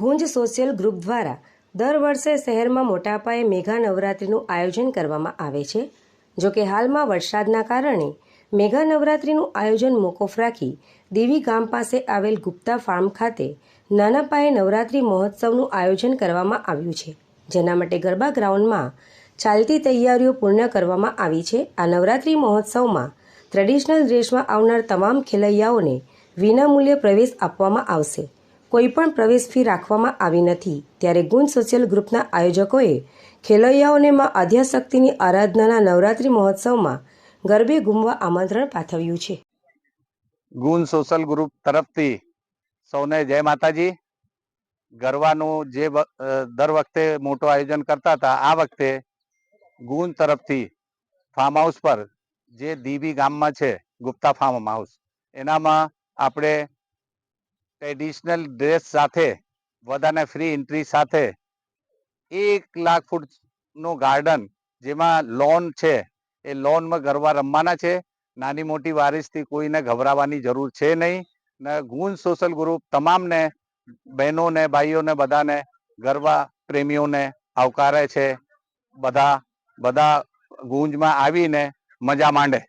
ગુંજ social group દ્વારા દર વર્ષે શહેરમાં મોટા પાયે મેઘા નવરાત્રિનું આયોજન કરવામાં આવે છે। જો કે હાલમાં વરસાદના કારણે મેઘા નવરાત્રિનું આયોજન મોકૂફ રાખી દેવી ગામ પાસે આવેલ ગુપ્તા ફાર્મ ખાતે નાના પાયે નવરાત્રિ મહોત્સવનું આયોજન કરવામાં આવ્યું છે, જેના માટે ગરબા ગ્રાઉન્ડમાં ચાલતી તૈયારીઓ પૂર્ણ કરવામાં આવી છે। આ નવરાત્રિ મહોત્સવમાં ટ્રેડિશનલ ડ્રેસમાં આવનાર તમામ ખેલૈયાઓને વિનામૂલ્યે પ્રવેશ આપવામાં આવશે। કોઈપણ પ્રવેશ ફી રાખવામાં આવી નથી। ત્યારે ગુંજ સોશિયલ ગ્રુપના આયોજકોએ ખેલૈયાઓને માં આદ્યાશક્તિની આરાધનાના નવરાત્રિ મહોત્સવમાં ગરબે ઘૂમવા આમંત્રણ પાઠવ્યું છે। ગુંજ સોશિયલ ગ્રુપ તરફથી સૌને જય માતાજી। ગરબાનું જે દર વખતે મોટું આયોજન કરતા હતા, આ વખતે ગુંજ તરફથી ફાર્મ હાઉસ પર જે દીવી ગામમાં છે ગુપ્તા ફાર્મ હાઉસ, એનામાં આપણે ટ્રેડિશનલ ડ્રેસ સાથે બધાને ફ્રી એન્ટ્રી સાથે 1 લાખ ફૂટનું ગાર્ડન, જેમાં લોન છે, એ લોનમાં ગરબા રમવાના છે। નાની મોટી વારીસથી કોઈને ગભરાવાની જરૂર છે નહીં ને ગુંજ સોશિયલ ગ્રુપ તમામને બહેનોને ભાઈઓને બધાને ગરબા પ્રેમીઓને આવકારે છે। બધા ગુંજમાં આવીને મજા માંડે।